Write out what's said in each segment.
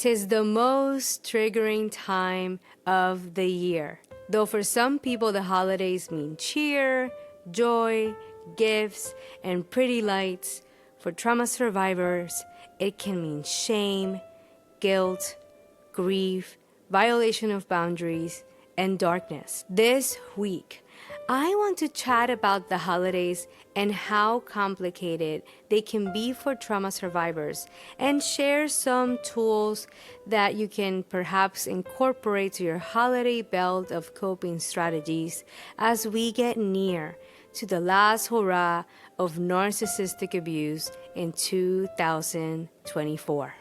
'Tis the most triggering time of the year. Though for some people the holidays mean cheer, joy, gifts, and pretty lights, for trauma survivors, it can mean shame, guilt, grief, violation of boundaries, and darkness. This week, I want to chat about the holidays and how complicated they can be for trauma survivors and share some tools that you can perhaps incorporate to your holiday belt of coping strategies as we get near to the last hurrah of narcissistic abuse in 2024.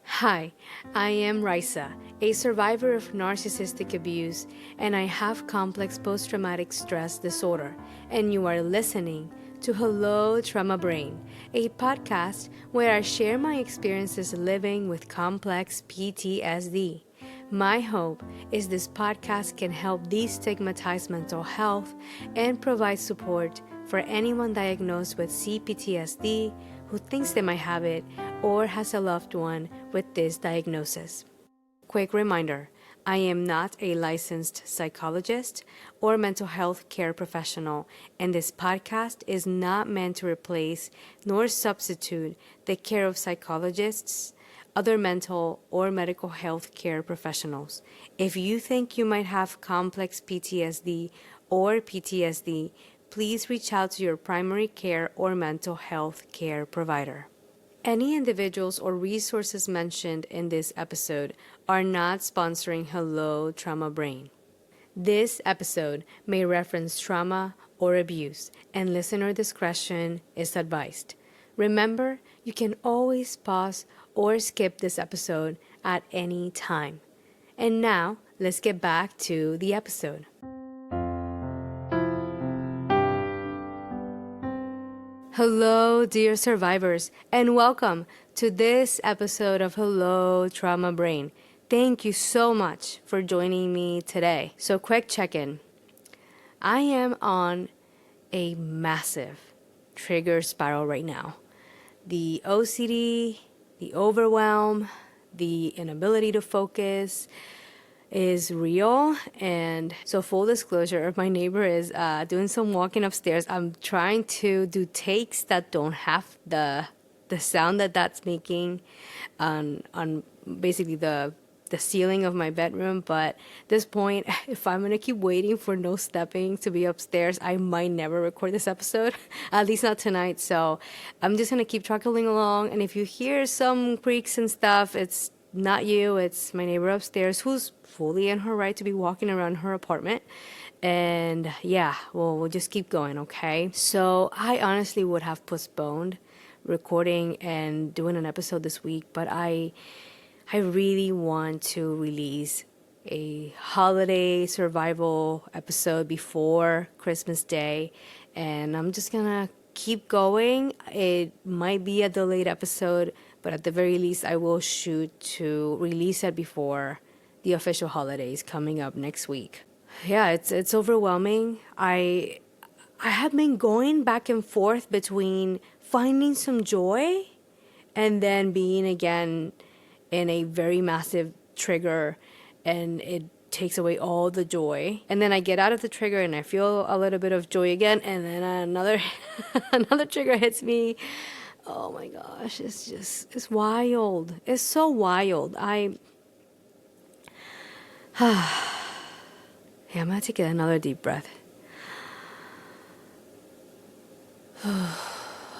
Hi, I am Raysa, a survivor of narcissistic abuse, and I have complex post-traumatic stress disorder, and you are listening to Hello Trauma Brain, a podcast where I share my experiences living with complex PTSD. My hope is this podcast can help destigmatize mental health and provide support for anyone diagnosed with CPTSD who thinks they might have it or has a loved one with this diagnosis. Quick reminder, I am not a licensed psychologist or mental health care professional, and this podcast is not meant to replace nor substitute the care of psychologists, other mental or medical health care professionals. If you think you might have complex PTSD or PTSD, please reach out to your primary care or mental health care provider. Any individuals or resources mentioned in this episode are not sponsoring Hello Trauma Brain. This episode may reference trauma or abuse, and listener discretion is advised. Remember, you can always pause or skip this episode at any time. And now, let's get back to the episode. Hello, dear survivors, and welcome to this episode of Hello Trauma Brain. Thank you so much for joining me today. So, quick check-in. I am on a massive trigger spiral right now. The OCD, the overwhelm, the inability to focus is real. And so, full disclosure, my neighbor is doing some walking upstairs. I'm trying to do takes that don't have the sound that's making on basically the ceiling of my bedroom. But at this point, if I'm gonna keep waiting for no stepping to be upstairs, I might never record this episode, at least not tonight. So I'm just gonna keep truckling along, and if you hear some creaks and stuff, it's not you, it's my neighbor upstairs who's fully in her right to be walking around her apartment. And yeah, well, we'll just keep going, okay? So I honestly would have postponed recording and doing an episode this week, but I really want to release a holiday survival episode before Christmas Day, and I'm just gonna keep going. It might be a delayed episode, but at the very least, I will shoot to release it before the official holidays coming up next week. Yeah, it's overwhelming. I have been going back and forth between finding some joy and then being again in a very massive trigger, and it takes away all the joy. And then I get out of the trigger and I feel a little bit of joy again, and then another another trigger hits me. Oh my gosh, it's wild. It's so wild. Yeah, I'm gonna take another deep breath.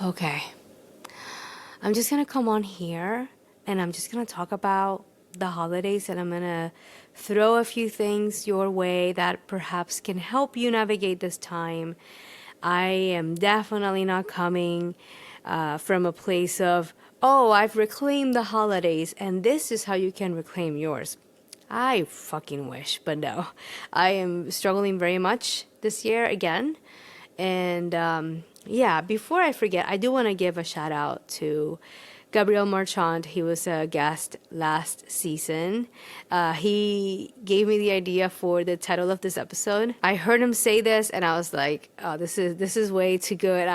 Okay. I'm just gonna come on here and I'm just gonna talk about the holidays, and I'm gonna throw a few things your way that perhaps can help you navigate this time. I am definitely not coming from a place of, oh, I've reclaimed the holidays and this is how you can reclaim yours. I fucking wish, but no. I am struggling very much this year again. And yeah, before I forget, I do want to give a shout out to Gabriel Marchand, he was a guest last season. He gave me the idea for the title of this episode. I heard him say this and I was like, oh, this is way too good.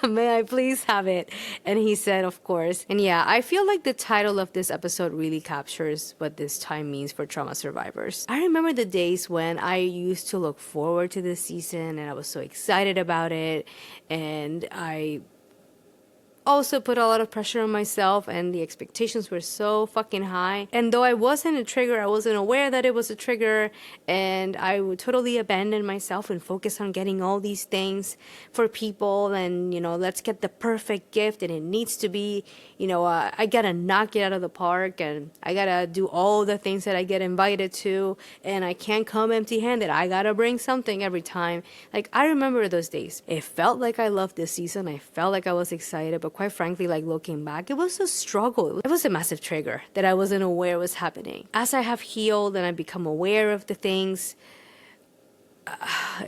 May I please have it? And he said, of course. And yeah, I feel like the title of this episode really captures what this time means for trauma survivors. I remember the days when I used to look forward to this season and I was so excited about it, and I also put a lot of pressure on myself, and the expectations were so fucking high. And though I wasn't a trigger, I wasn't aware that it was a trigger, and I would totally abandon myself and focus on getting all these things for people, and let's get the perfect gift, and it needs to be I gotta knock it out of the park, and I gotta do all the things that I get invited to, and I can't come empty handed. I gotta bring something every time. Like, I remember those days. It felt like I loved this season. I felt like I was excited, but quite frankly, like, looking back, it was a struggle. It was a massive trigger that I wasn't aware was happening. As I have healed and I become aware of the things,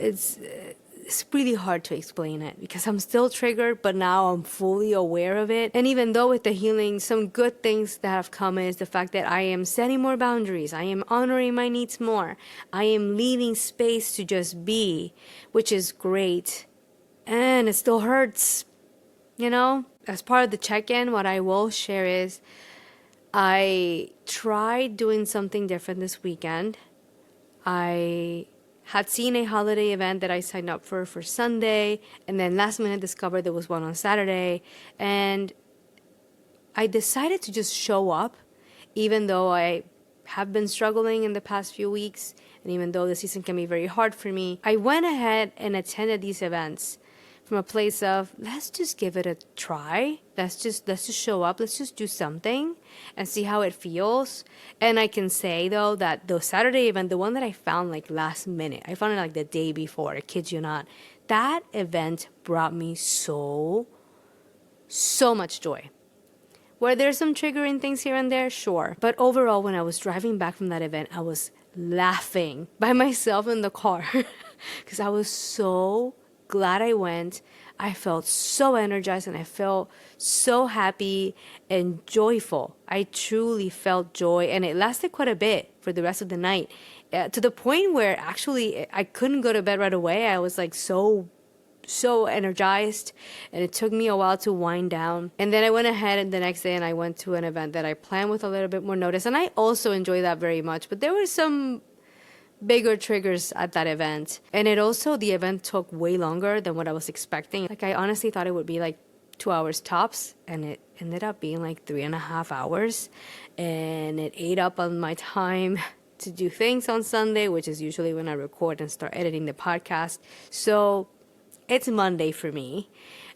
it's really hard to explain it because I'm still triggered, but now I'm fully aware of it. And even though with the healing, some good things that have come is the fact that I am setting more boundaries. I am honoring my needs more. I am leaving space to just be, which is great. And it still hurts, As part of the check-in, what I will share is I tried doing something different this weekend. I had seen a holiday event that I signed up for Sunday, and then last minute discovered there was one on Saturday, and I decided to just show up, even though I have been struggling in the past few weeks, and even though the season can be very hard for me. I went ahead and attended these events from a place of, let's just give it a try. Let's just show up. Let's just do something and see how it feels. And I can say, though, that the Saturday event, the one that I found like last minute, I found it like the day before, I kid you not, that event brought me so much joy. Were there some triggering things here and there? Sure. But overall, when I was driving back from that event, I was laughing by myself in the car because I was so glad I went. I felt so energized and I felt so happy and joyful. I truly felt joy, and it lasted quite a bit for the rest of the night, to the point where actually I couldn't go to bed right away. I was like so energized, and it took me a while to wind down. And then I went ahead and the next day and I went to an event that I planned with a little bit more notice, and I also enjoyed that very much. But there were some bigger triggers at that event. And the event took way longer than what I was expecting. Like, I honestly thought it would be like 2 hours tops, and it ended up being like 3.5 hours. And it ate up on my time to do things on Sunday, which is usually when I record and start editing the podcast. So it's Monday for me.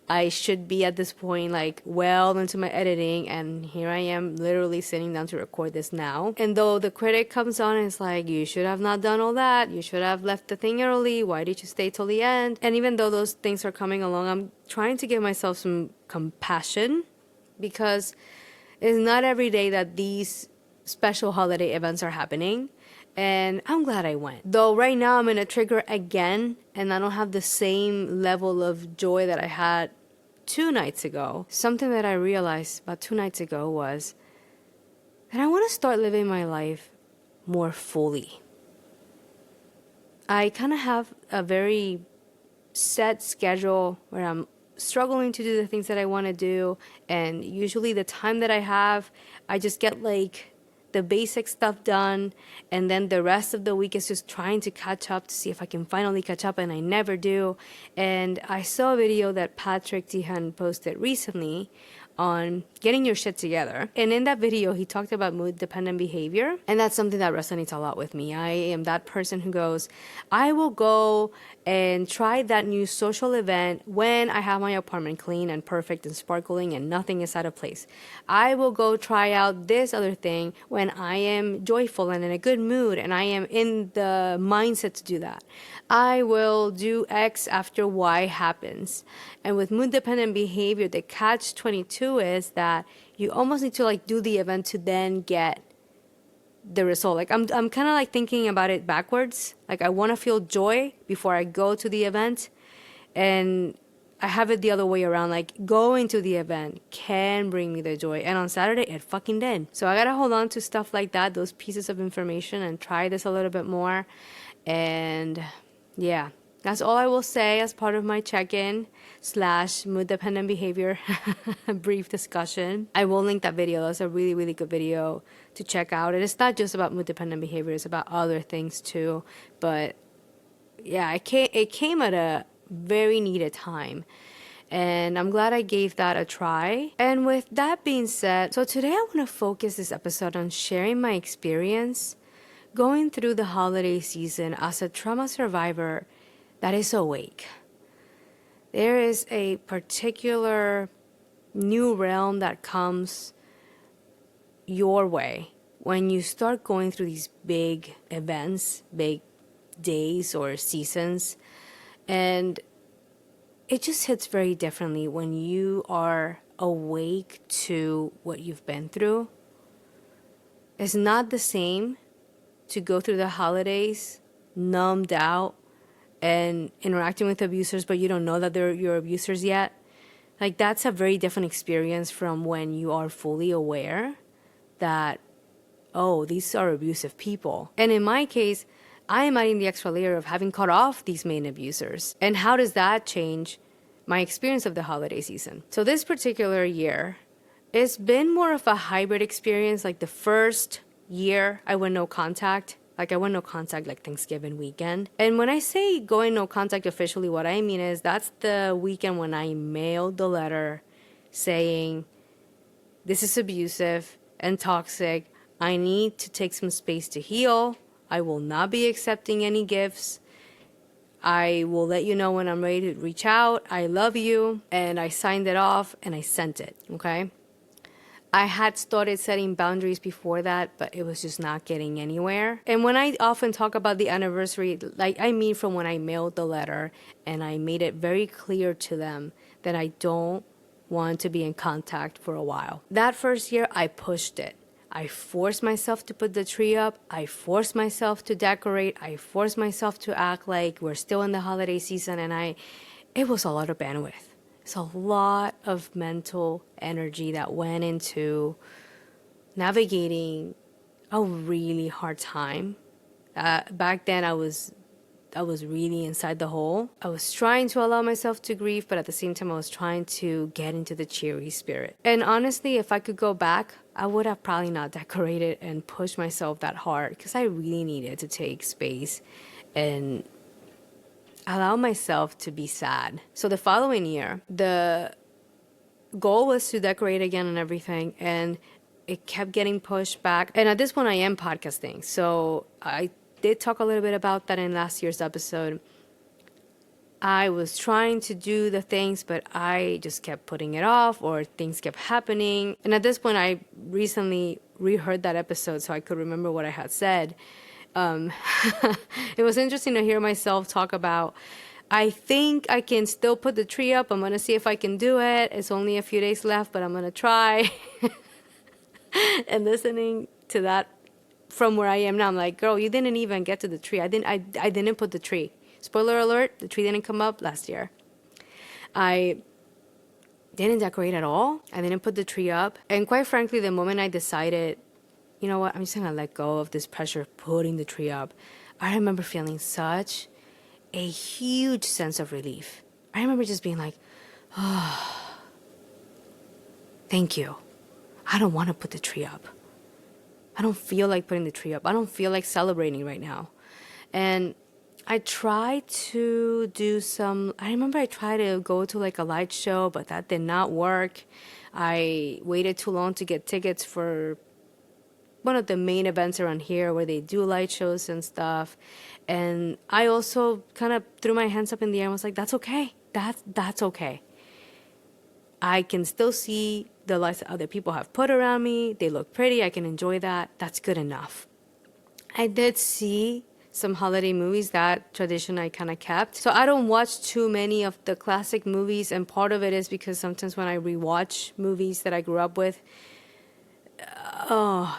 I should be at this point like well into my editing, and here I am literally sitting down to record this now. And though the critic comes on and is like, you should have not done all that, you should have left the thing early, why did you stay till the end? And even though those things are coming along, I'm trying to give myself some compassion, because it's not every day that these special holiday events are happening. And I'm glad I went. Though right now I'm in a trigger again, and I don't have the same level of joy that I had 2 nights ago. Something that I realized about 2 nights ago was that I want to start living my life more fully. I kind of have a very set schedule where I'm struggling to do the things that I want to do, and usually the time that I have, I just get like the basic stuff done, and then the rest of the week is just trying to catch up to see if I can finally catch up, and I never do. And I saw a video that Patrick Tihan posted recently on getting your shit together. And in that video, he talked about mood-dependent behavior. And that's something that resonates a lot with me. I am that person who goes, I will go and try that new social event when I have my apartment clean and perfect and sparkling and nothing is out of place. I will go try out this other thing when I am joyful and in a good mood and I am in the mindset to do that. I will do X after Y happens. And with mood-dependent behavior, the catch-22 is that you almost need to like do the event to then get the result. Like I'm kind of like thinking about it backwards. Like I want to feel joy before I go to the event, and I have it the other way around. Like, going to the event can bring me the joy. And on Saturday, it fucking did. So I gotta hold on to stuff like that, those pieces of information, and try this a little bit more. And yeah, that's all I will say as part of my check-in / mood dependent behavior brief discussion. I will link that video. That's a really, really good video to check out. And it's not just about mood dependent behavior, it's about other things too. But yeah, it came at a very needed time. And I'm glad I gave that a try. And with that being said, so today I want to focus this episode on sharing my experience going through the holiday season as a trauma survivor that is awake. There is a particular new realm that comes your way when you start going through these big events, big days or seasons, and it just hits very differently when you are awake to what you've been through. It's not the same to go through the holidays numbed out and interacting with abusers, but you don't know that they're your abusers yet. Like, that's a very different experience from when you are fully aware that, oh, these are abusive people. And in my case, I am adding the extra layer of having cut off these main abusers. And how does that change my experience of the holiday season? So this particular year, it's been more of a hybrid experience. Like, the first year, I went no contact. Like, I went no contact like Thanksgiving weekend. And when I say going no contact officially, what I mean is that's the weekend when I mailed the letter saying, this is abusive and toxic. I need to take some space to heal. I will not be accepting any gifts. I will let you know when I'm ready to reach out. I love you. And I signed it off and I sent it, okay? I had started setting boundaries before that, but it was just not getting anywhere. And when I often talk about the anniversary, like, I mean from when I mailed the letter and I made it very clear to them that I don't want to be in contact for a while. That first year, I pushed it. I forced myself to put the tree up. I forced myself to decorate. I forced myself to act like we're still in the holiday season. And it was a lot of bandwidth. It's a lot of mental energy that went into navigating a really hard time. Back then, I was really inside the hole. I was trying to allow myself to grieve, but at the same time, I was trying to get into the cheery spirit. And honestly, if I could go back, I would have probably not decorated and pushed myself that hard because I really needed to take space and allow myself to be sad. So the following year, the goal was to decorate again and everything, and it kept getting pushed back. And at this point, I am podcasting, so I did talk a little bit about that in last year's episode. I was trying to do the things, but I just kept putting it off, or things kept happening. And at this point, I recently reheard that episode so I could remember what I had said. It was interesting to hear myself talk about, I think I can still put the tree up. I'm going to see if I can do it. It's only a few days left, but I'm going to try. And listening to that from where I am now, I'm like, girl, you didn't even get to the tree. I didn't put the tree. Spoiler alert, the tree didn't come up last year. I didn't decorate at all. I didn't put the tree up. And quite frankly, the moment I decided, you know what, I'm just going to let go of this pressure of putting the tree up, I remember feeling such a huge sense of relief. I remember just being like, oh, thank you. I don't want to put the tree up. I don't feel like putting the tree up. I don't feel like celebrating right now. And I tried to do I remember I tried to go to like a light show, but that did not work. I waited too long to get tickets for one of the main events around here where they do light shows and stuff. And I also kind of threw my hands up in the air and was like, that's okay. That's okay. I can still see the lights that other people have put around me. They look pretty. I can enjoy that. That's good enough. I did see some holiday movies. That tradition I kind of kept. So I don't watch too many of the classic movies, and part of it is because sometimes when I rewatch movies that I grew up with,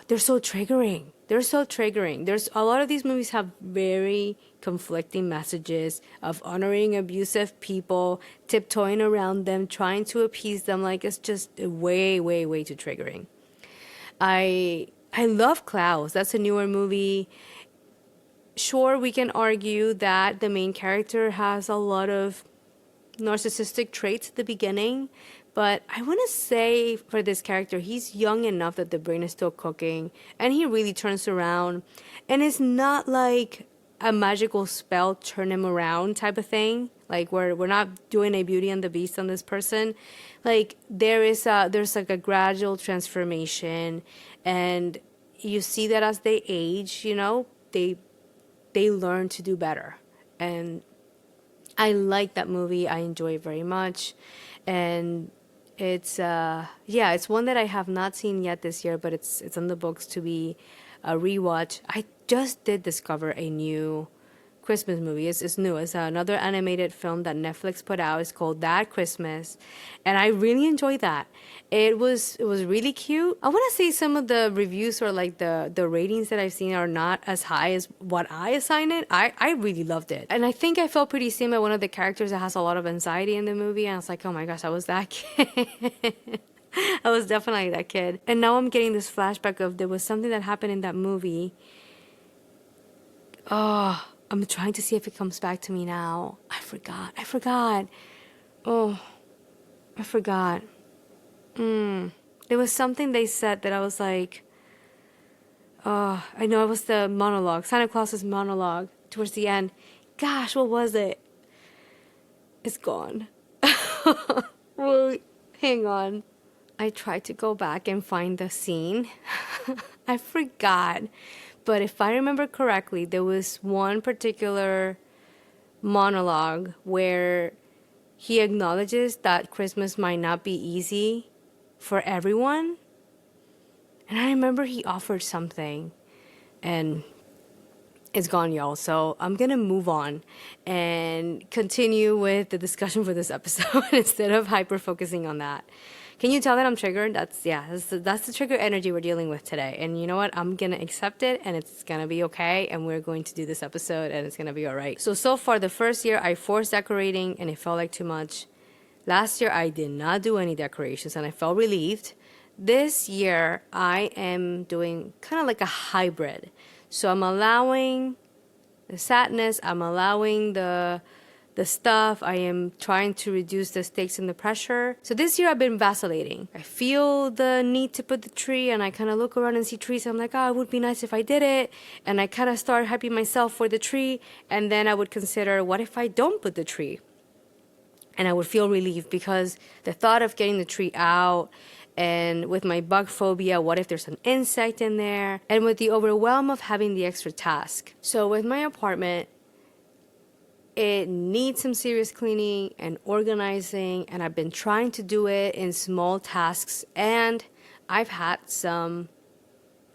they're so triggering. They're so triggering. There's a lot of these movies have very conflicting messages of honoring abusive people, tiptoeing around them, trying to appease them. Like, it's just way, way, way too triggering. I love Klaus. That's a newer movie. Sure, we can argue that the main character has a lot of narcissistic traits at the beginning, but I want to say for this character, he's young enough that the brain is still cooking, and he really turns around. And it's not like a magical spell turn him around type of thing. Like, we're not doing a Beauty and the Beast on this person. Like, there's like a gradual transformation, and you see that as they age, they learn to do better. And I like that movie. I enjoy it very much. And it's it's one that I have not seen yet this year, but it's on the books to be a rewatch. I just did discover a new Christmas movie. It's new. It's another animated film that Netflix put out. It's called That Christmas, and I really enjoyed that. It was really cute. I want to say some of the reviews or like the ratings that I've seen are not as high as what I assign it. I really loved it, and I think I felt pretty seen by one of the characters that has a lot of anxiety in the movie. And I was like, oh my gosh, I was that kid. I was definitely that kid. And now I'm getting this flashback of there was something that happened in that movie. Oh, I'm trying to see if it comes back to me now. I forgot. Oh, I forgot. There was something they said that I was like, oh, I know it was the monologue, Santa Claus's monologue towards the end. Gosh, what was it? It's gone. Well, hang on. I tried to go back and find the scene. I forgot. But if I remember correctly, there was one particular monologue where he acknowledges that Christmas might not be easy for everyone. And I remember he offered something, and it's gone, y'all. So I'm going to move on and continue with the discussion for this episode instead of hyper focusing on that. Can you tell that I'm triggered? That's the trigger energy we're dealing with today. And you know what? I'm going to accept it, and it's going to be okay. And we're going to do this episode, and it's going to be all right. So far, the first year, I forced decorating, and it felt like too much. Last year, I did not do any decorations, and I felt relieved. This year, I am doing kind of like a hybrid. So I'm allowing the sadness. I'm allowing the stuff. I am trying to reduce the stakes and the pressure. So this year I've been vacillating. I feel the need to put the tree, and I kind of look around and see trees. I'm like, oh, it would be nice if I did it. And I kind of start hyping myself for the tree. And then I would consider, what if I don't put the tree? And I would feel relieved, because the thought of getting the tree out, and with my bug phobia, what if there's an insect in there? And with the overwhelm of having the extra task. So with my apartment, it needs some serious cleaning and organizing, and I've been trying to do it in small tasks, and I've had some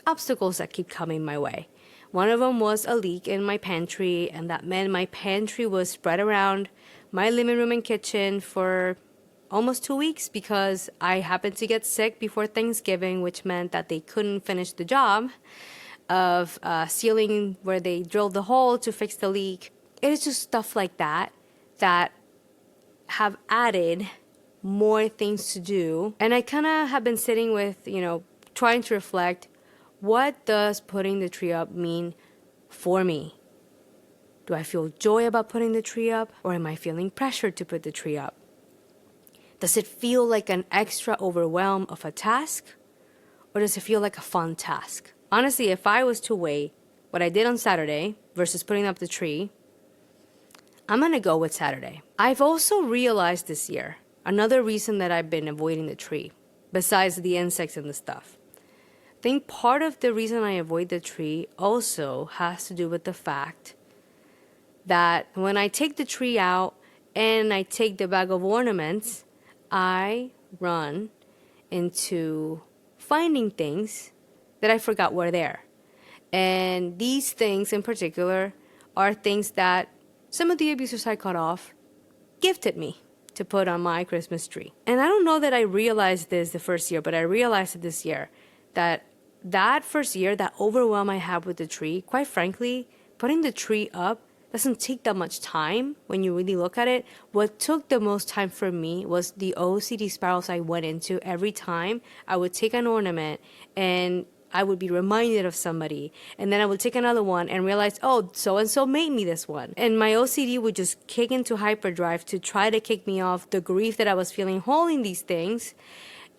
obstacles that keep coming my way. One of them was a leak in my pantry, and that meant my pantry was spread around my living room and kitchen for almost 2 weeks, because I happened to get sick before Thanksgiving, which meant that they couldn't finish the job of sealing where they drilled the hole to fix the leak. It is just stuff like that that have added more things to do. And I kind of have been sitting with, trying to reflect, what does putting the tree up mean for me? Do I feel joy about putting the tree up, or am I feeling pressured to put the tree up? Does it feel like an extra overwhelm of a task, or does it feel like a fun task? Honestly, if I was to weigh what I did on Saturday versus putting up the tree, I'm going to go with Saturday. I've also realized this year, another reason that I've been avoiding the tree, besides the insects and the stuff. I think part of the reason I avoid the tree also has to do with the fact that when I take the tree out and I take the bag of ornaments, I run into finding things that I forgot were there. And these things in particular are things that some of the abusers I cut off gifted me to put on my Christmas tree. And I don't know that I realized this the first year, but I realized it this year, that that first year, that overwhelm I had with the tree, quite frankly, putting the tree up doesn't take that much time when you really look at it. What took the most time for me was the OCD spirals I went into every time I would take an ornament and I would be reminded of somebody. And then I would take another one and realize, oh, so and so made me this one. And my OCD would just kick into hyperdrive to try to kick me off the grief that I was feeling holding these things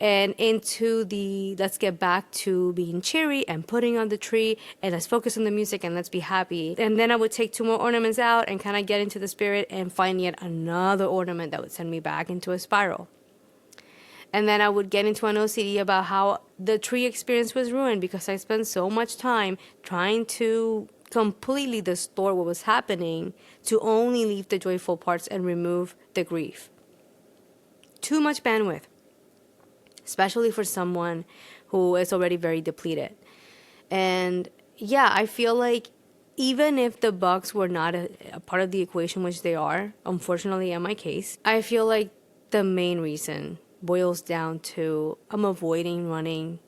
and into the let's get back to being cheery and putting on the tree and let's focus on the music and let's be happy. And then I would take two more ornaments out and kind of get into the spirit and find yet another ornament that would send me back into a spiral. And then I would get into an OCD about how the tree experience was ruined because I spent so much time trying to completely distort what was happening to only leave the joyful parts and remove the grief. Too much bandwidth, especially for someone who is already very depleted. And yeah, I feel like even if the bugs were not a part of the equation, which they are, unfortunately in my case, I feel like the main reason boils down to I'm avoiding running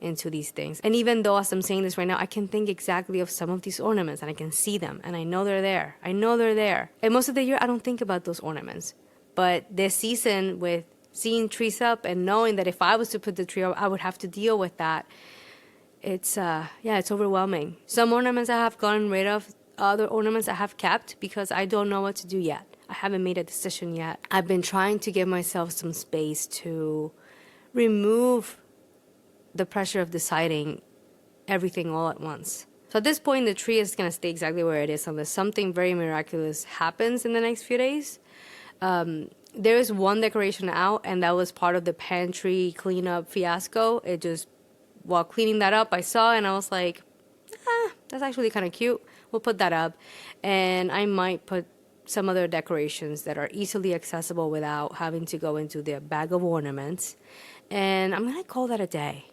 into these things. And even though as I'm saying this right now, I can think exactly of some of these ornaments and I can see them and I know they're there. I know they're there. And most of the year, I don't think about those ornaments. But this season with seeing trees up and knowing that if I was to put the tree up, I would have to deal with that. It's overwhelming. Some ornaments I have gotten rid of, other ornaments I have kept because I don't know what to do yet. I haven't made a decision yet. I've been trying to give myself some space to remove the pressure of deciding everything all at once. So at this point, the tree is going to stay exactly where it is unless something very miraculous happens in the next few days. There is one decoration out, and that was part of the pantry cleanup fiasco. While cleaning that up, I saw and I was like, that's actually kind of cute. We'll put that up. And I might put some other decorations that are easily accessible without having to go into the bag of ornaments. And I'm going to call that a day.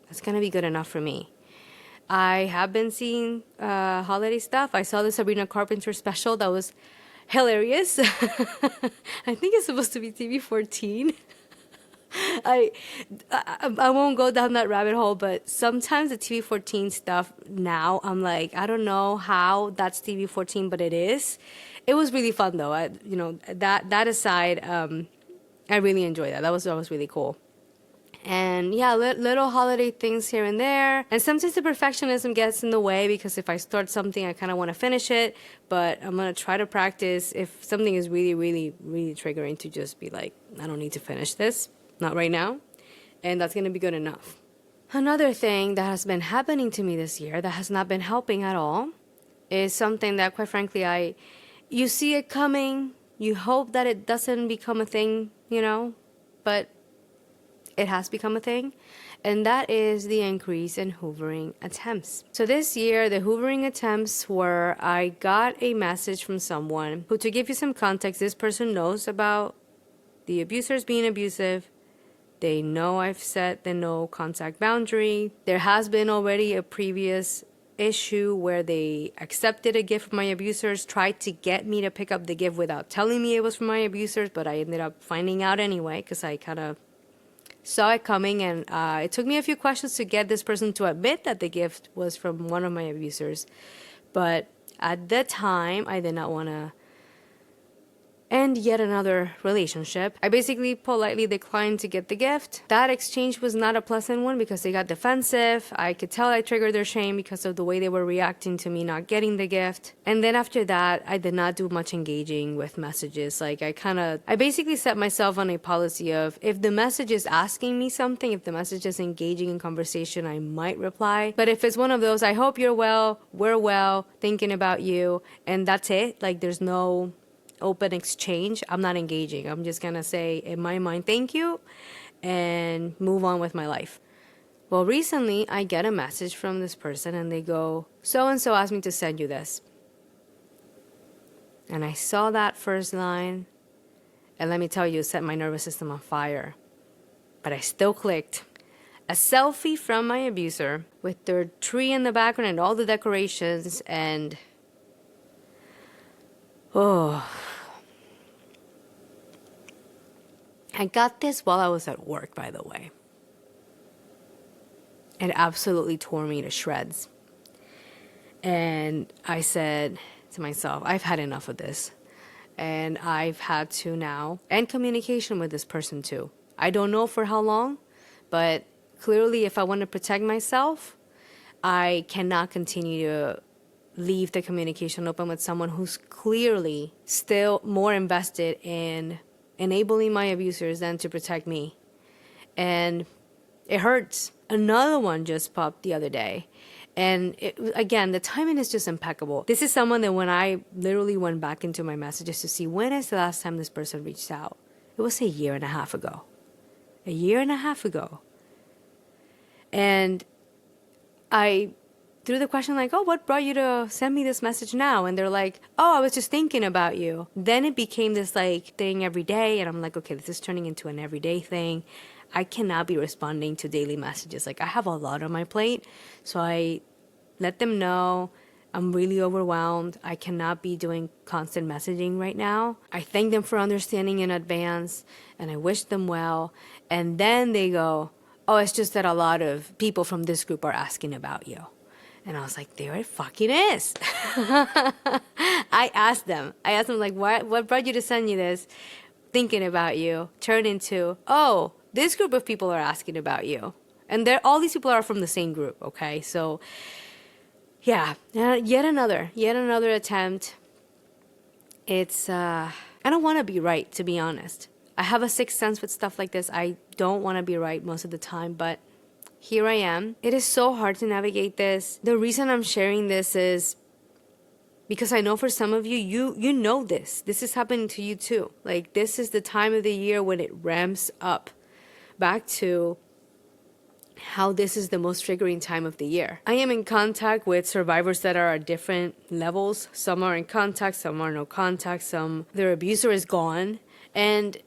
That's going to be good enough for me. I have been seeing holiday stuff. I saw the Sabrina Carpenter special that was hilarious. I think it's supposed to be TV 14. I won't go down that rabbit hole, but sometimes the TV 14 stuff now, I'm like, I don't know how that's TV 14, but it is. It was really fun though. That aside, I really enjoyed that. That was really cool. And yeah, little holiday things here and there. And sometimes the perfectionism gets in the way because if I start something, I kind of want to finish it. But I'm going to try to practice if something is really, really, really triggering to just be like, I don't need to finish this. Not right now. And that's going to be good enough. Another thing that has been happening to me this year that has not been helping at all is something that, quite frankly, you see it coming. You hope that it doesn't become a thing, but it has become a thing, and that is the increase in hoovering attempts. So this year, the hoovering attempts were, I got a message from someone who, to give you some context, this person knows about the abusers being abusive. They know I've set the no contact boundary. There has been already a previous issue where they accepted a gift from my abusers, tried to get me to pick up the gift without telling me it was from my abusers, but I ended up finding out anyway because I kind of saw it coming, and it took me a few questions to get this person to admit that the gift was from one of my abusers. But at the time, I did not want to end yet another relationship. I basically politely declined to get the gift. That exchange was not a pleasant one because they got defensive. I could tell I triggered their shame because of the way they were reacting to me not getting the gift. And then after that, I did not do much engaging with messages. Like I basically set myself on a policy of if the message is asking me something, if the message is engaging in conversation, I might reply. But if it's one of those, I hope you're well, we're well, thinking about you, and that's it. Like there's no open exchange, I'm not engaging. I'm just gonna say in my mind thank you and move on with my life. Well, recently I get a message from this person and they go, so and so asked me to send you this. And I saw that first line, and let me tell you, it set my nervous system on fire. But I still clicked. A selfie from my abuser with their tree in the background and all the decorations, and I got this while I was at work, by the way. It absolutely tore me to shreds. And I said to myself, I've had enough of this. And I've had to now end communication with this person too. I don't know for how long, but clearly if I want to protect myself, I cannot continue to leave the communication open with someone who's clearly still more invested in enabling my abusers than to protect me. And it hurts. Another one just popped the other day. And again, the timing is just impeccable. This is someone that when I literally went back into my messages to see when is the last time this person reached out, it was a year and a half ago. A year and a half ago. And I threw the question like, oh, what brought you to send me this message now? And they're like, oh, I was just thinking about you. Then it became this like thing every day. And I'm like, okay, this is turning into an everyday thing. I cannot be responding to daily messages. Like I have a lot on my plate. So I let them know I'm really overwhelmed. I cannot be doing constant messaging right now. I thank them for understanding in advance and I wish them well. And then they go, oh, it's just that a lot of people from this group are asking about you. And I was like, there it fucking is. I asked them like, what brought you to send you this? Thinking about you turned into, oh, this group of people are asking about you. And all these people are from the same group, okay? So, yeah, yet another attempt. It's, I don't want to be right, to be honest. I have a sixth sense with stuff like this. I don't want to be right most of the time, but here I am. It is so hard to navigate this. The reason I'm sharing this is because I know for some of you, you know this. This is happening to you too. Like this is the time of the year when it ramps up back to how this is the most triggering time of the year. I am in contact with survivors that are at different levels. Some are in contact, some are no contact, some their abuser is gone. And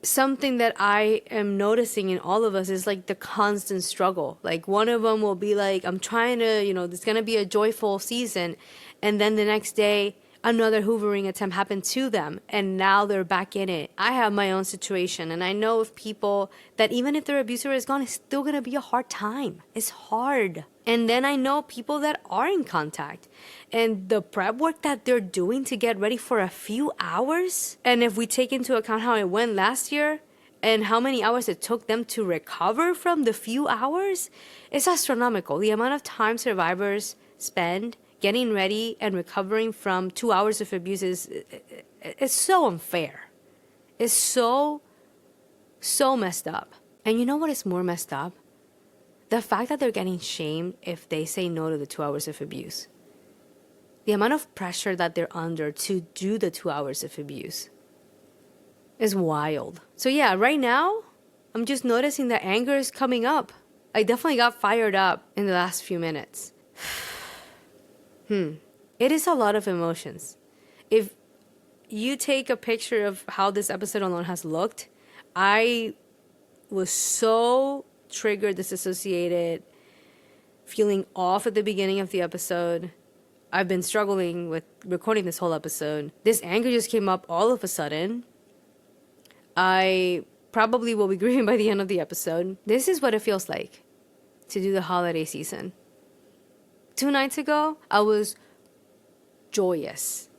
something that I am noticing in all of us is like the constant struggle. Like one of them will be like, I'm trying to, there's going to be a joyful season. And then the next day, another hoovering attempt happened to them. And now they're back in it. I have my own situation. And I know of people that even if their abuser is gone, it's still going to be a hard time. It's hard. And then I know people that are in contact. And the prep work that they're doing to get ready for a few hours. And if we take into account how it went last year and how many hours it took them to recover from the few hours, it's astronomical. The amount of time survivors spend getting ready and recovering from 2 hours of abuse is so unfair. It's so messed up. And you know what is more messed up? The fact that they're getting shamed if they say no to the 2 hours of abuse. The amount of pressure that they're under to do the 2 hours of abuse is wild. So yeah, right now, I'm just noticing that anger is coming up. I definitely got fired up in the last few minutes. It is a lot of emotions. If you take a picture of how this episode alone has looked, I was so triggered, disassociated, feeling off at the beginning of the episode. I've been struggling with recording this whole episode. This anger just came up all of a sudden. I probably will be grieving by the end of the episode. This is what it feels like to do the holiday season. 2 nights ago, I was joyous.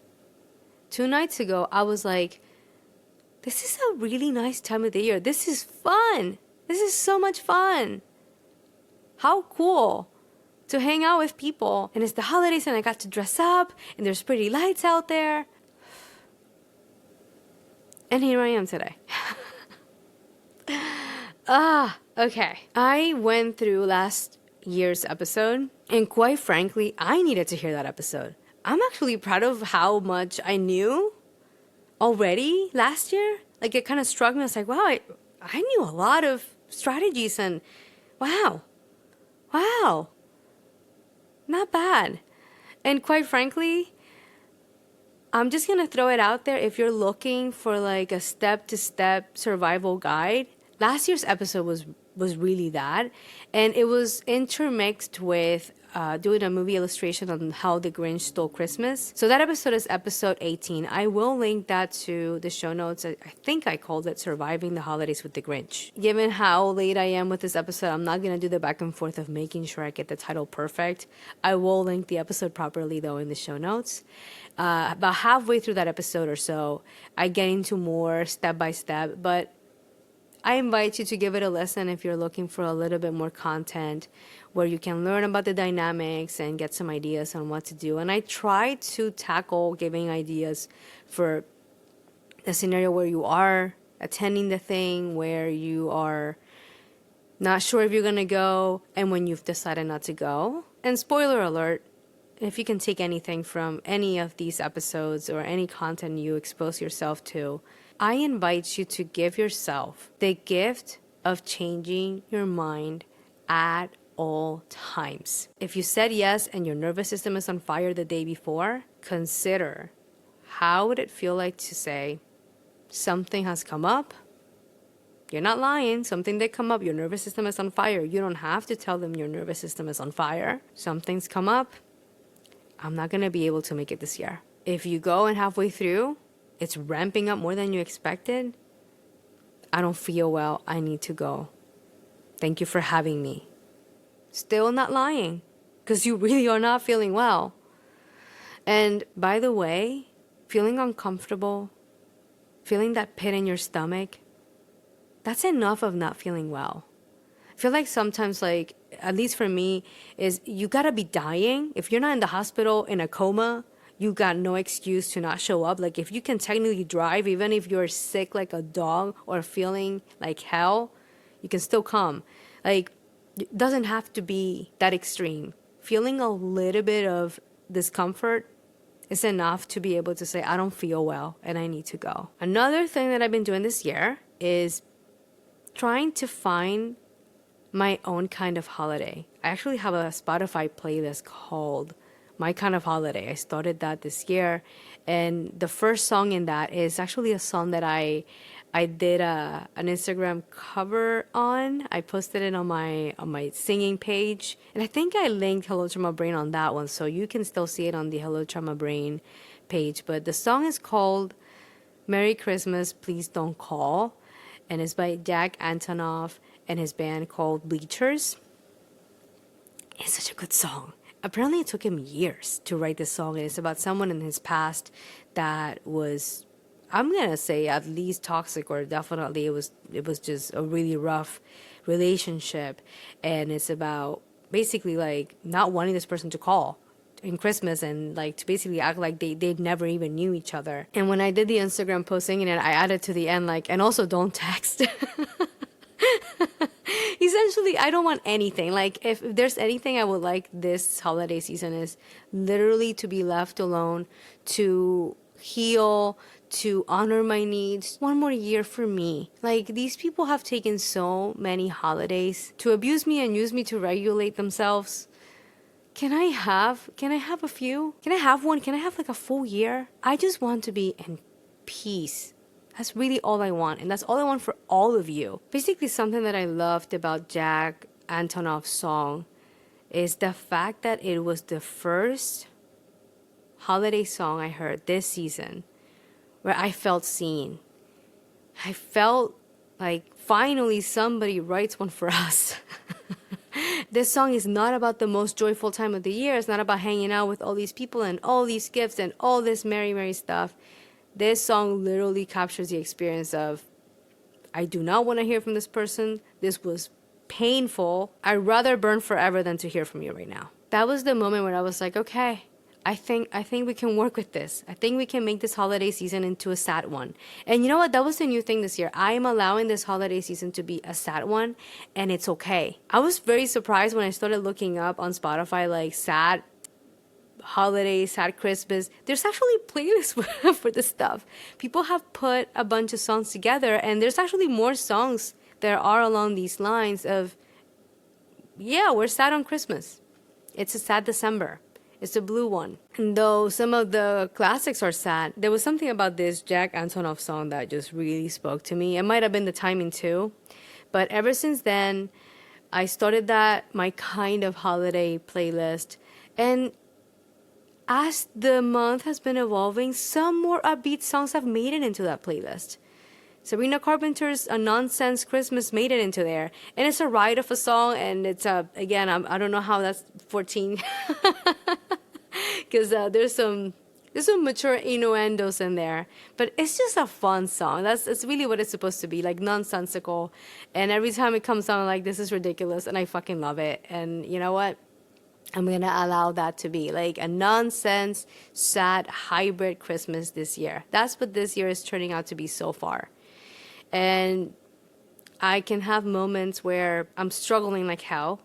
2 nights ago, I was like, this is a really nice time of the year. This is fun. This is so much fun. How cool to hang out with people. And it's the holidays and I got to dress up and there's pretty lights out there. And here I am today. Okay. I went through last year's episode and quite frankly, I needed to hear that episode. I'm actually proud of how much I knew already last year. Like it kind of struck me. I was like, wow, I knew a lot of strategies and wow, not bad. And quite frankly, I'm just going to throw it out there. If you're looking for like a step-to-step survival guide, last year's episode was was really that. And it was intermixed with doing a movie illustration on how the Grinch stole Christmas. So that episode is episode 18. I will link that to the show notes. I think I called it Surviving the Holidays with the Grinch. Given how late I am with this episode, I'm not going to do the back and forth of making sure I get the title perfect. I will link the episode properly, though, in the show notes. About halfway through that episode or so, I get into more step by step, but I invite you to give it a listen if you're looking for a little bit more content where you can learn about the dynamics and get some ideas on what to do. And I try to tackle giving ideas for the scenario where you are attending the thing, where you are not sure if you're going to go, and when you've decided not to go. And spoiler alert, if you can take anything from any of these episodes or any content you expose yourself to, I invite you to give yourself the gift of changing your mind at all times. If you said yes and your nervous system is on fire the day before, consider how would it feel like to say, something has come up. You're not lying. Something did come up. Your nervous system is on fire. You don't have to tell them your nervous system is on fire. Something's come up. I'm not going to be able to make it this year. If you go and halfway through, it's ramping up more than you expected. I don't feel well. I need to go. Thank you for having me. Still not lying, because you really are not feeling well. And by the way, feeling uncomfortable, feeling that pit in your stomach, that's enough of not feeling well. I feel like sometimes, like, at least for me, is you gotta be dying. If you're not in the hospital in a coma, you got no excuse to not show up. Like, if you can technically drive, even if you're sick like a dog or feeling like hell, you can still come. Like, it doesn't have to be that extreme. Feeling a little bit of discomfort is enough to be able to say, I don't feel well and I need to go. Another thing that I've been doing this year is trying to find my own kind of holiday. I actually have a Spotify playlist called My Kind of Holiday. I started that this year, and the first song in that is actually a song that I did an Instagram cover on. I posted it on my singing page, and I think I linked Hello Trauma Brain on that one, so you can still see it on the Hello Trauma Brain page. But the song is called Merry Christmas, Please Don't Call, and it's by Jack Antonoff and his band called Bleachers. It's such a good song. Apparently it took him years to write this song, and it's about someone in his past that was, I'm gonna say, at least toxic, or definitely it was just a really rough relationship. And it's about basically like not wanting this person to call in Christmas, and like to basically act like they never even knew each other. And when I did the Instagram post singing it, I added to the end like, and also don't text. Essentially, I don't want anything. Like, if there's anything I would like this holiday season is literally to be left alone, to heal, to honor my needs. One more year for me. Like, these people have taken so many holidays to abuse me and use me to regulate themselves. Can I have a few? Can I have one? Can I have like a full year? I just want to be in peace. That's really all I want, and that's all I want for all of you. Basically, something that I loved about Jack Antonoff's song is the fact that it was the first holiday song I heard this season where I felt seen. I felt like finally somebody writes one for us. This song is not about the most joyful time of the year. It's not about hanging out with all these people and all these gifts and all this merry, merry stuff. This song literally captures the experience of, I do not want to hear from this person. This was painful. I'd rather burn forever than to hear from you right now. That was the moment where I was like, okay, I think we can work with this. I think we can make this holiday season into a sad one. And you know what? That was the new thing this year. I am allowing this holiday season to be a sad one, and it's okay. I was very surprised when I started looking up on Spotify like sad holiday, sad Christmas. There's actually playlists for this stuff. People have put a bunch of songs together, and there's actually more songs that are along these lines of, yeah, we're sad on Christmas. It's a sad December. It's a blue one. And though some of the classics are sad, there was something about this Jack Antonoff song that just really spoke to me. It might have been the timing too, But ever since then, I started my kind of holiday playlist. And as the month has been evolving, some more upbeat songs have made it into that playlist. Sabrina Carpenter's A Nonsense Christmas made it into there. And it's a ride of a song, and it's again, I don't know how that's 14. Because there's some mature innuendos in there, but it's just a fun song. It's really what it's supposed to be, like nonsensical. And every time it comes on, I'm like, this is ridiculous, and I fucking love it. And you know what? I'm gonna allow that to be like a nonsense, sad hybrid Christmas this year. That's what this year is turning out to be so far. And I can have moments where I'm struggling like hell,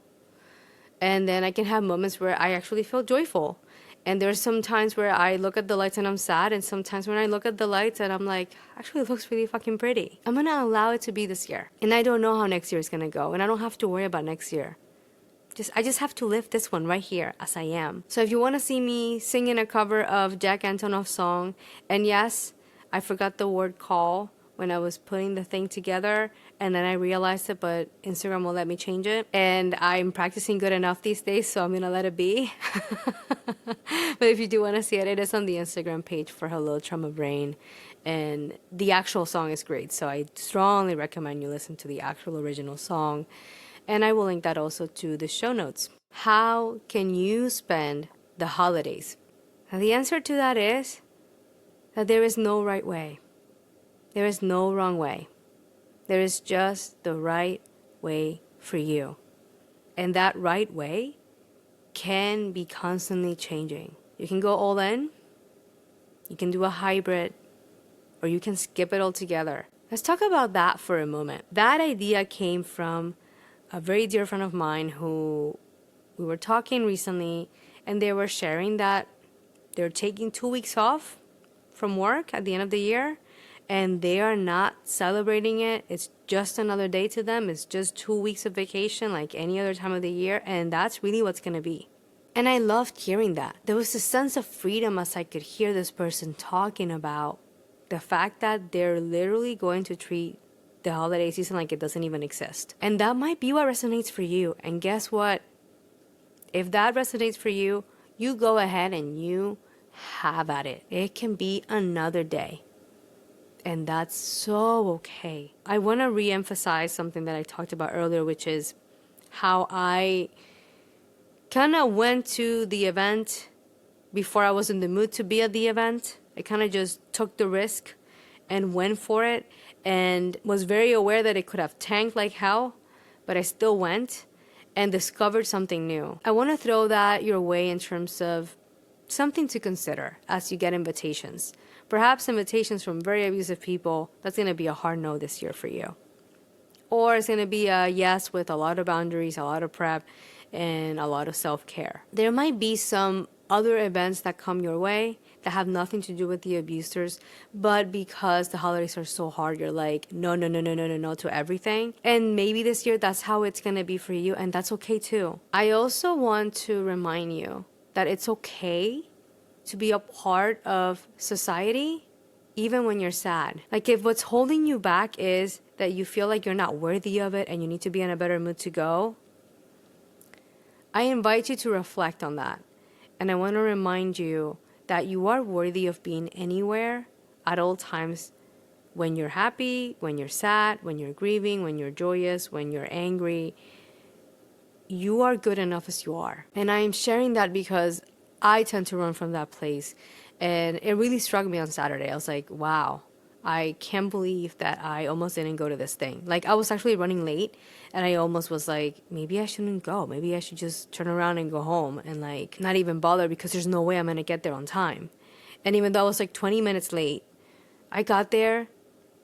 and then I can have moments where I actually feel joyful. And there's some times where I look at the lights and I'm sad, and sometimes when I look at the lights and I'm like, actually it looks really fucking pretty. I'm gonna allow it to be this year. And I don't know how next year is gonna go, and I don't have to worry about next year. I just have to live this one right here as I am. So if you wanna see me singing a cover of Jack Antonoff's song, and yes, I forgot the word call when I was putting the thing together, and then I realized it, but Instagram won't let me change it. And I'm practicing good enough these days, so I'm gonna let it be. But if you do want to see it, it is on the Instagram page for Hello Trauma Brain. And the actual song is great, so I strongly recommend you listen to the actual original song. And I will link that also to the show notes. How can you spend the holidays? And the answer to that is that there is no right way. There is no wrong way. There is just the right way for you. And that right way can be constantly changing. You can go all in, you can do a hybrid, or you can skip it altogether. Let's talk about that for a moment. That idea came from a very dear friend of mine who we were talking recently, and they were sharing that they're taking 2 weeks off from work at the end of the year, and they are not celebrating it. It's just another day to them. It's just 2 weeks of vacation like any other time of the year, and that's really what's going to be. And I loved hearing that. There was a sense of freedom as I could hear this person talking about the fact that they're literally going to treat the holiday season like it doesn't even exist. And that might be what resonates for you. And guess what? If that resonates for you, you go ahead and you have at it. It can be another day. And that's so okay. I want to re-emphasize something that I talked about earlier, which is how I kind of went to the event before I was in the mood to be at the event. I kind of just took the risk and went for it, and was very aware that it could have tanked like hell, but I still went and discovered something new. I want to throw that your way in terms of something to consider as you get invitations. Perhaps invitations from very abusive people, that's going to be a hard no this year for you. Or it's going to be a yes with a lot of boundaries, a lot of prep, and a lot of self-care. There might be some other events that come your way that have nothing to do with the abusers, but because the holidays are so hard, you're like, no to everything. And maybe this year that's how it's going to be for you, and that's okay too. I also want to remind you that it's okay to be a part of society even when you're sad. Like if what's holding you back is that you feel like you're not worthy of it and you need to be in a better mood to go, I invite you to reflect on that. And I want to remind you that you are worthy of being anywhere at all times, when you're happy, when you're sad, when you're grieving, when you're joyous, when you're angry. You are good enough as you are. And I am sharing that because I tend to run from that place. And it really struck me on Saturday. I was like, wow, I can't believe that I almost didn't go to this thing. Like, I was actually running late, and I almost was like, maybe I shouldn't go. Maybe I should just turn around and go home and, like, not even bother, because there's no way I'm going to get there on time. And even though I was, like, 20 minutes late, I got there,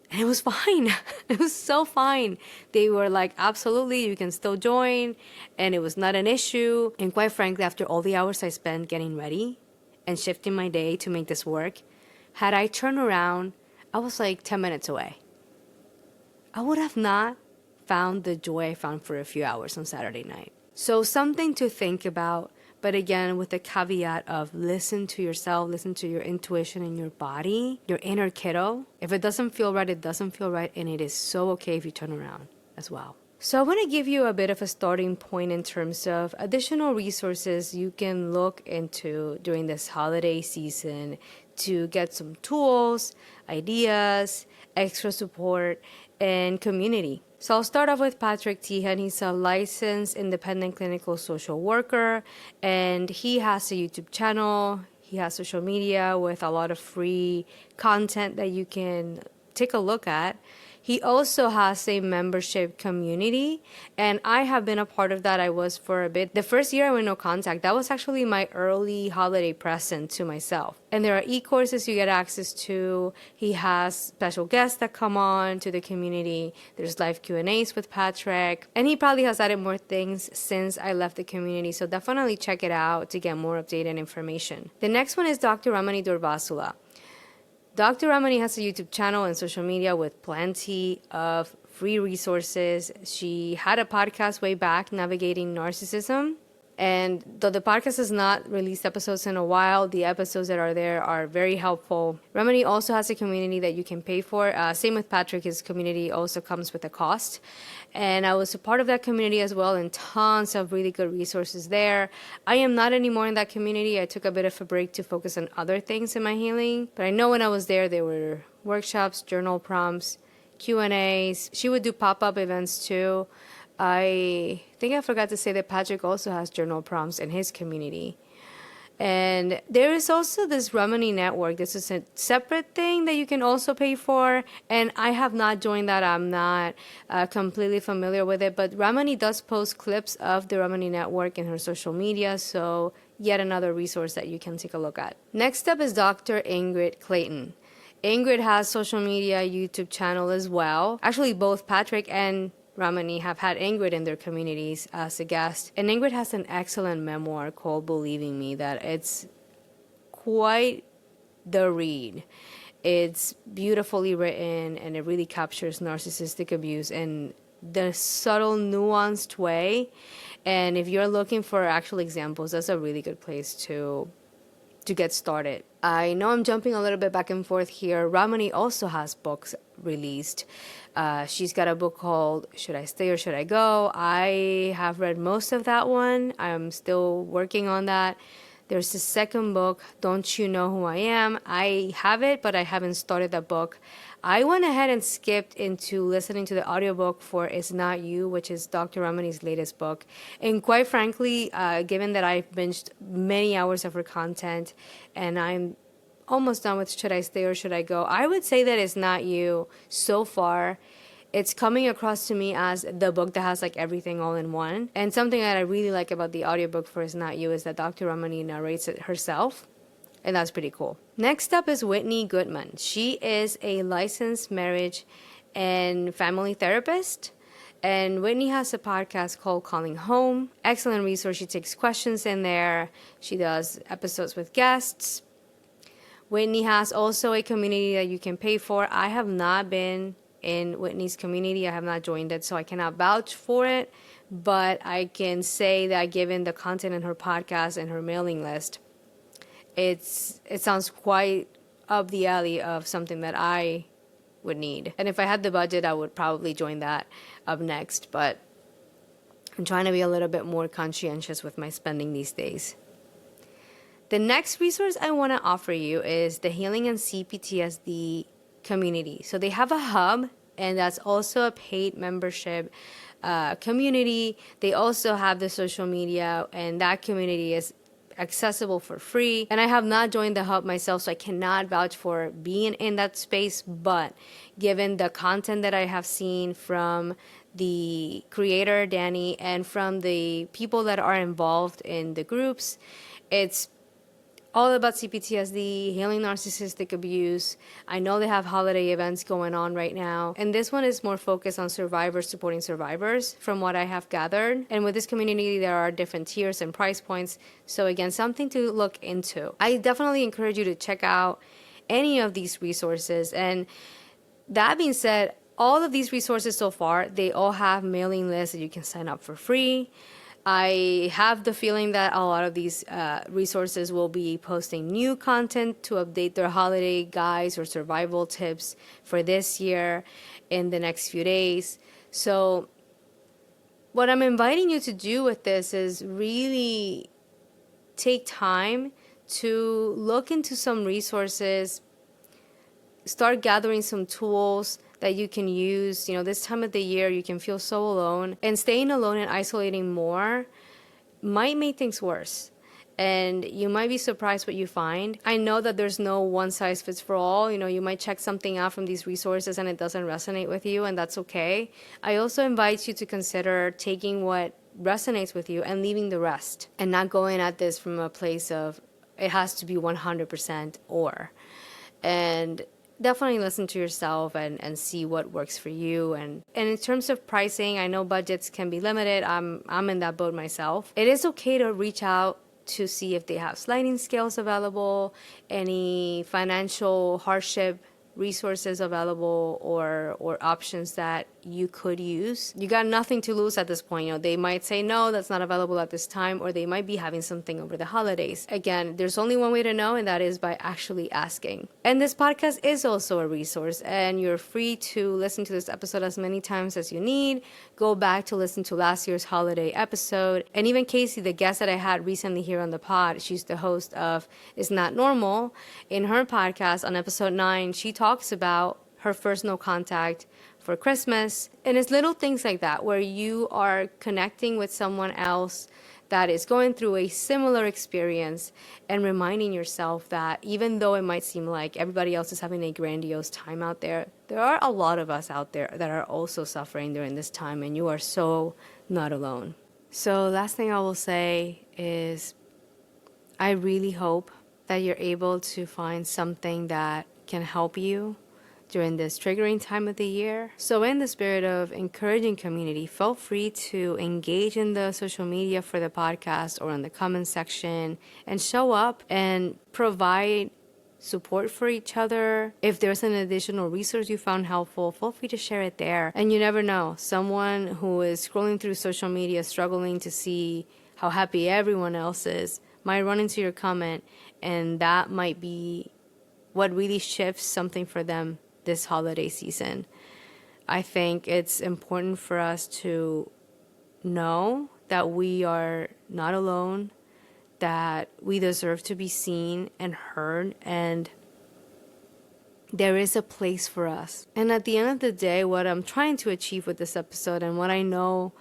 and it was fine. It was so fine. They were like, absolutely, you can still join, and it was not an issue. And quite frankly, after all the hours I spent getting ready and shifting my day to make this work, had I turned around, I was like 10 minutes away. I would have not found the joy I found for a few hours on Saturday night. So something to think about, but again, with the caveat of listen to yourself, listen to your intuition and your body, your inner kiddo. If it doesn't feel right, it doesn't feel right, and it is so okay if you turn around. as well. So I want to give you a bit of a starting point in terms of additional resources you can look into during this holiday season to get some tools, ideas, extra support, and community. So I'll start off with Patrick Tehan. He's a licensed independent clinical social worker, and he has a YouTube channel. He has social media with a lot of free content that you can take a look at. He also has a membership community, and I have been a part of that. I was for a bit. The first year I went no contact, that was actually my early holiday present to myself. And there are e-courses you get access to. He has special guests that come on to the community. There's live Q&As with Patrick. And he probably has added more things since I left the community, so definitely check it out to get more updated information. The next one is Dr. Ramani Durvasula. Dr. Ramani has a YouTube channel and social media with plenty of free resources. She had a podcast way back, Navigating Narcissism. And though the podcast has not released episodes in a while, the episodes that are there are very helpful. Ramani also has a community that you can pay for. Same with Patrick, his community also comes with a cost. And I was a part of that community as well, and tons of really good resources there. I am not anymore in that community. I took a bit of a break to focus on other things in my healing. But I know when I was there were workshops, journal prompts, Q&As. She would do pop-up events too. I think I forgot to say that Patrick also has journal prompts in his community. And there is also this Ramani network. This is a separate thing that you can also pay for. And I have not joined that. I'm not completely familiar with it. But Ramani does post clips of the Ramani network in her social media. So yet another resource that you can take a look at. Next up is Dr. Ingrid Clayton. Ingrid has social media, YouTube channel as well. Actually, both Patrick and Ramani have had Ingrid in their communities as a guest. And Ingrid has an excellent memoir called Believing Me that it's quite the read. It's beautifully written, and it really captures narcissistic abuse in the subtle, nuanced way. And if you're looking for actual examples, that's a really good place to get started. I know I'm jumping a little bit back and forth here. Ramani also has books released. She's got a book called Should I Stay or Should I Go? I have read most of that one. I'm still working on that. There's a second book, Don't You Know Who I Am? I have it, but I haven't started that book. I went ahead and skipped into listening to the audiobook for It's Not You, which is Dr. Ramani's latest book. And quite frankly, given that I've binged many hours of her content and I'm almost done with Should I Stay or Should I Go, I would say that It's Not You so far. It's coming across to me as the book that has like everything all in one. And something that I really like about the audiobook for It's Not You is that Dr. Ramani narrates it herself. And that's pretty cool. Next up is Whitney Goodman. She is a licensed marriage and family therapist. And Whitney has a podcast called Calling Home. Excellent resource. She takes questions in there. She does episodes with guests. Whitney has also a community that you can pay for. I have not been in Whitney's community. I have not joined it, so I cannot vouch for it. But I can say that given the content in her podcast and her mailing list, it sounds quite up the alley of something that I would need. And if I had the budget, I would probably join that up next. But I'm trying to be a little bit more conscientious with my spending these days. The next resource I want to offer you is the Healing and CPTSD community. So they have a hub, and that's also a paid membership community. They also have the social media, and that community is accessible for free. And I have not joined the hub myself, so I cannot vouch for being in that space. But given the content that I have seen from the creator, Danny, and from the people that are involved in the groups, it's all about CPTSD, healing narcissistic abuse. I know they have holiday events going on right now. And this one is more focused on survivors supporting survivors, from what I have gathered. And with this community, there are different tiers and price points. So again, something to look into. I definitely encourage you to check out any of these resources. And that being said, all of these resources so far, they all have mailing lists that you can sign up for free. I have the feeling that a lot of these resources will be posting new content to update their holiday guides or survival tips for this year in the next few days. So what I'm inviting you to do with this is really take time to look into some resources, start gathering some tools that you can use. This time of the year, you can feel so alone, and staying alone and isolating more might make things worse. And you might be surprised what you find. I know that there's no one size fits for all. You might check something out from these resources and it doesn't resonate with you, and that's okay. I also invite you to consider taking what resonates with you and leaving the rest, and not going at this from a place of it has to be 100% or. And definitely listen to yourself and see what works for you. And in terms of pricing, I know budgets can be limited. I'm in that boat myself. It is okay to reach out to see if they have sliding scales available, any financial hardship resources available, or options that you could use. You got nothing to lose at this point. They might say no, that's not available at this time, or they might be having something over the holidays. Again, there's only one way to know, and that is by actually asking. And this podcast is also a resource, and you're free to listen to this episode as many times as you need. Go back to listen to last year's holiday episode. And even Casey, the guest that I had recently here on the pod, she's the host of It's Not Normal. In her podcast on episode 9, she talks about her first no contact for Christmas. And it's little things like that where you are connecting with someone else that is going through a similar experience, and reminding yourself that even though it might seem like everybody else is having a grandiose time out there, there are a lot of us out there that are also suffering during this time, and you are so not alone. So last thing I will say is I really hope that you're able to find something that can help you during this triggering time of the year. So in the spirit of encouraging community, feel free to engage in the social media for the podcast or in the comment section, and show up and provide support for each other. If there's an additional resource you found helpful, feel free to share it there. And you never know, someone who is scrolling through social media struggling to see how happy everyone else is might run into your comment, and that might be what really shifts something for them this holiday season. I think it's important for us to know that we are not alone, that we deserve to be seen and heard, and there is a place for us. And at the end of the day, what I'm trying to achieve with this episode, and what I know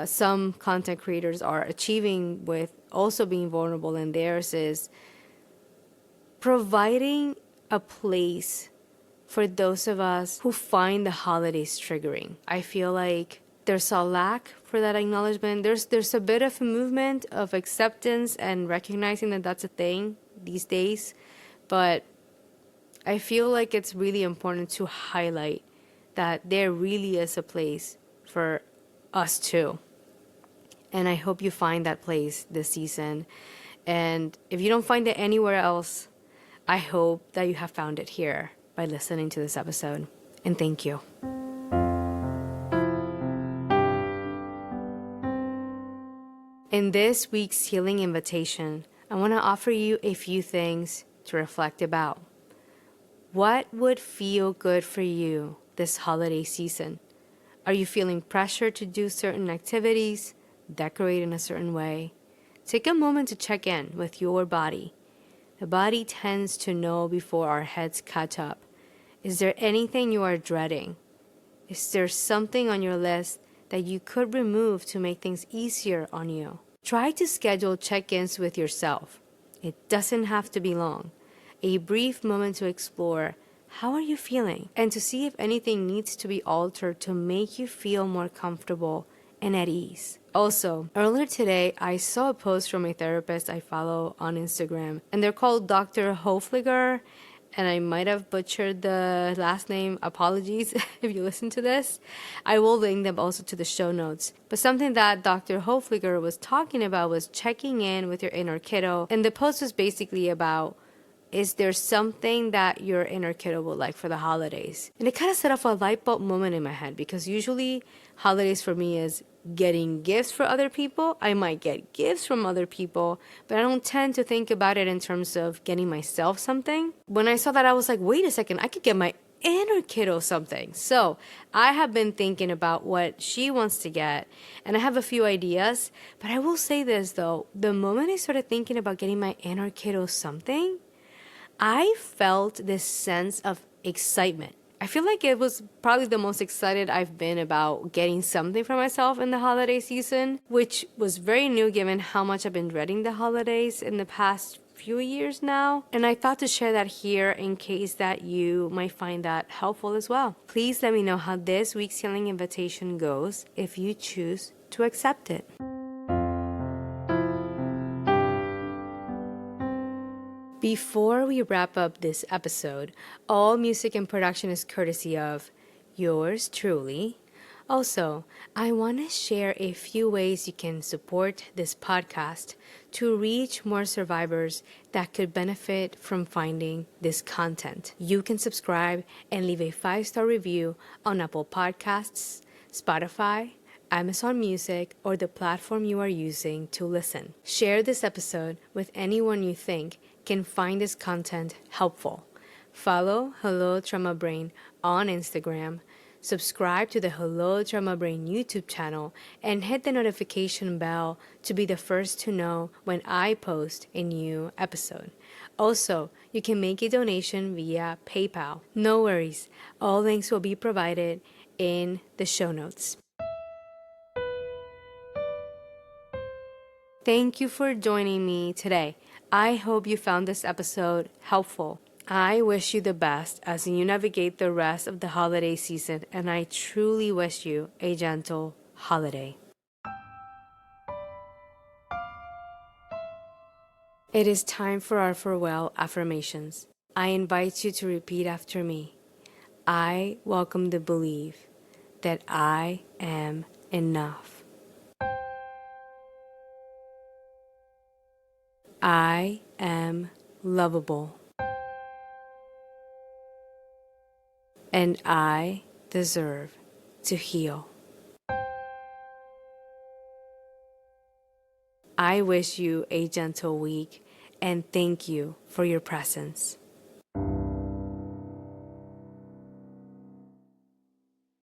some content creators are achieving with also being vulnerable in theirs, is providing a place for those of us who find the holidays triggering. I feel like there's a lack for that acknowledgement. There's a bit of a movement of acceptance and recognizing that that's a thing these days, but I feel like it's really important to highlight that there really is a place for us too. And I hope you find that place this season. And if you don't find it anywhere else, I hope that you have found it here by listening to this episode. And thank you. In this week's healing invitation, I want to offer you a few things to reflect about. What would feel good for you this holiday season? Are you feeling pressure to do certain activities, decorate in a certain way? Take a moment to check in with your body. The body tends to know before our heads catch up. Is there anything you are dreading? Is there something on your list that you could remove to make things easier on you? Try to schedule check-ins with yourself. It doesn't have to be long. A brief moment to explore how are you feeling, and to see if anything needs to be altered to make you feel more comfortable and at ease. Also, earlier today, I saw a post from a therapist I follow on Instagram, and they're called Dr. Hofliger, and I might have butchered the last name. Apologies if you listen to this. I will link them also to the show notes. But something that Dr. Hofliger was talking about was checking in with your inner kiddo. And the post was basically about, is there something that your inner kiddo would like for the holidays? And it kind of set off a light bulb moment in my head, because usually holidays for me is getting gifts for other people. I might get gifts from other people, but I don't tend to think about it in terms of getting myself something. When I saw that, I was like, wait a second, I could get my inner kiddo something. So I have been thinking about what she wants to get, and I have a few ideas. But I will say this though, the moment I started thinking about getting my inner kiddo something, I felt this sense of excitement. I feel like it was probably the most excited I've been about getting something for myself in the holiday season, which was very new given how much I've been dreading the holidays in the past few years now. And I thought to share that here in case that you might find that helpful as well. Please let me know how this week's healing invitation goes if you choose to accept it. Before we wrap up this episode, all music and production is courtesy of yours truly. Also, I want to share a few ways you can support this podcast to reach more survivors that could benefit from finding this content. You can subscribe and leave a 5-star review on Apple Podcasts, Spotify, Amazon Music, or the platform you are using to listen. Share this episode with anyone you think can find this content helpful. Follow Hello Trauma Brain on Instagram, subscribe to the Hello Trauma Brain YouTube channel, and hit the notification bell to be the first to know when I post a new episode. Also, you can make a donation via PayPal. No worries, all links will be provided in the show notes. Thank you for joining me today. I hope you found this episode helpful. I wish you the best as you navigate the rest of the holiday season, and I truly wish you a gentle holiday. It is time for our farewell affirmations. I invite you to repeat after me. I welcome the belief that I am enough. I am lovable. And I deserve to heal. I wish you a gentle week and thank you for your presence.